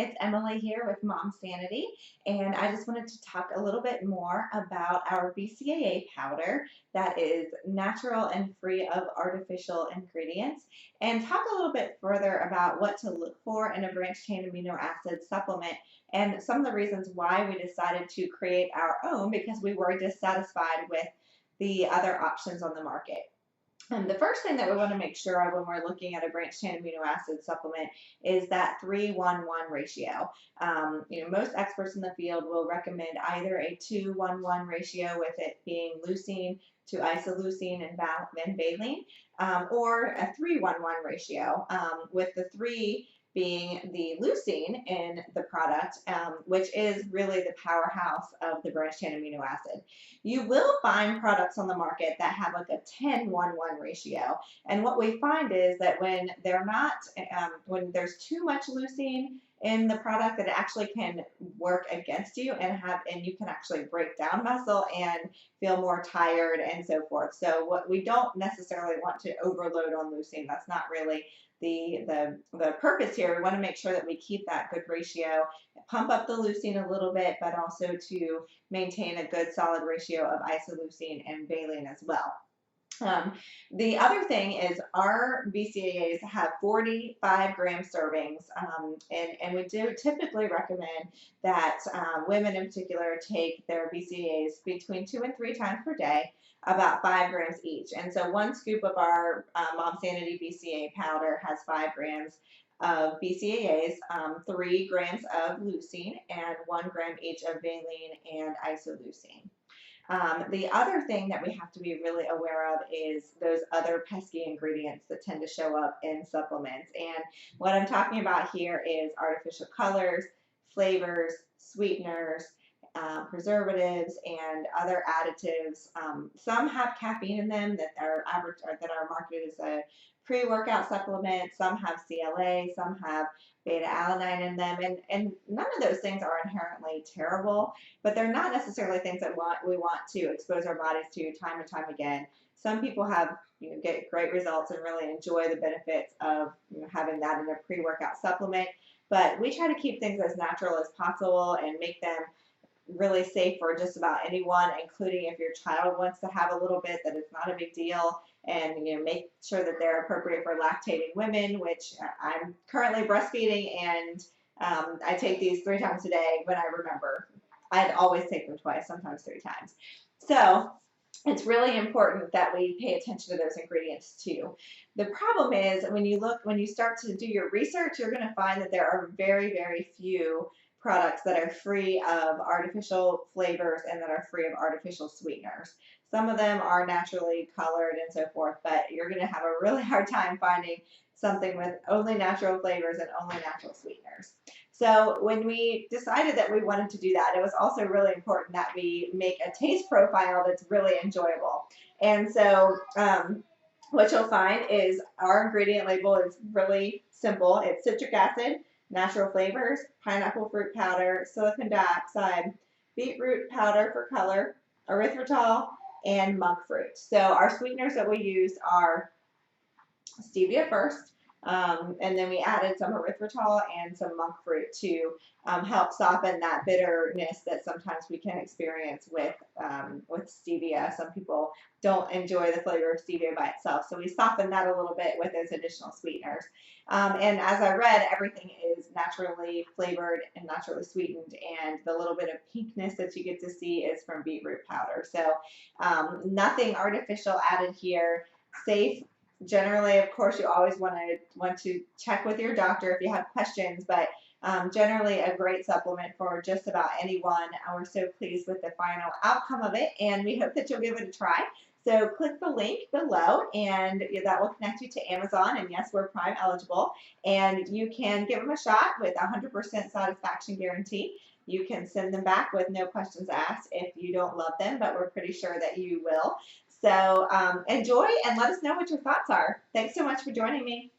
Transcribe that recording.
it's Emily here with Momsanity, and I just wanted to talk a little bit more about our BCAA powder that is natural and free of artificial ingredients, and talk a little bit further about what to look for in a branched chain amino acid supplement and some of the reasons why we decided to create our own because we were dissatisfied with the other options on the market. And the first thing that we want to make sure of when we're looking at a branched chain amino acid supplement is that 3-1-1 ratio. Most experts in the field will recommend either a 2-1-1 ratio, with it being leucine to isoleucine and valine, or a 3-1-1 ratio, with the 3 being the leucine in the product, which is really the powerhouse of the branched chain amino acid. You will find products on the market that have like a 10-1-1 ratio, and what we find is that when they're not, when there's too much leucine in the product, that it actually can work against you and you can actually break down muscle and feel more tired and so forth. So what we don't necessarily want to overload on leucine. That's not really the purpose here. We want to make sure that we keep that good ratio, pump up the leucine a little bit, but also to maintain a good solid ratio of isoleucine and valine as well. The other thing is our BCAAs have 45-gram servings, and we do typically recommend that women in particular take their BCAAs between 2 and 3 times per day, about 5 grams each. And so one scoop of our Momsanity BCAA powder has 5 grams of BCAAs, 3 grams of leucine, and 1 gram each of valine and isoleucine. The other thing that we have to be really aware of is those other pesky ingredients that tend to show up in supplements. And what I'm talking about here is artificial colors, flavors, sweeteners, preservatives, and other additives. Some have caffeine in them that are marketed as a pre-workout supplement. Some have CLA, some have beta-alanine in them, and none of those things are inherently terrible, but they're not necessarily things that we want to expose our bodies to time and time again. Some people get great results and really enjoy the benefits of having that in a pre-workout supplement, but we try to keep things as natural as possible and make them really safe for just about anyone, including if your child wants to have a little bit, that it's not a big deal. And make sure that they're appropriate for lactating women, which I'm currently breastfeeding, and I take these 3 times a day when I remember. I'd always take them twice, sometimes 3 times. So it's really important that we pay attention to those ingredients too. The problem is when you start to do your research, you're going to find that there are very, very few products that are free of artificial flavors and that are free of artificial sweeteners. Some of them are naturally colored and so forth, but you're going to have a really hard time finding something with only natural flavors and only natural sweeteners. So when we decided that we wanted to do that, it was also really important that we make a taste profile that's really enjoyable. And so what you'll find is our ingredient label is really simple. It's citric acid, natural flavors, pineapple fruit powder, silicon dioxide, beetroot powder for color, erythritol, and monk fruit. So our sweeteners that we use are stevia first, and then we added some erythritol and some monk fruit to help soften that bitterness that sometimes we can experience with stevia. Some people don't enjoy the flavor of stevia by itself, so we soften that a little bit with those additional sweeteners. And as I read, everything is naturally flavored and naturally sweetened, and the little bit of pinkness that you get to see is from beetroot powder. So nothing artificial added here. Safe. Generally, of course, you always want to check with your doctor if you have questions, but generally a great supplement for just about anyone. We're so pleased with the final outcome of it, and we hope that you'll give it a try. So click the link below, and that will connect you to Amazon, and yes, we're Prime eligible, and you can give them a shot with 100% satisfaction guarantee. You can send them back with no questions asked if you don't love them, but we're pretty sure that you will. So enjoy and let us know what your thoughts are. Thanks so much for joining me.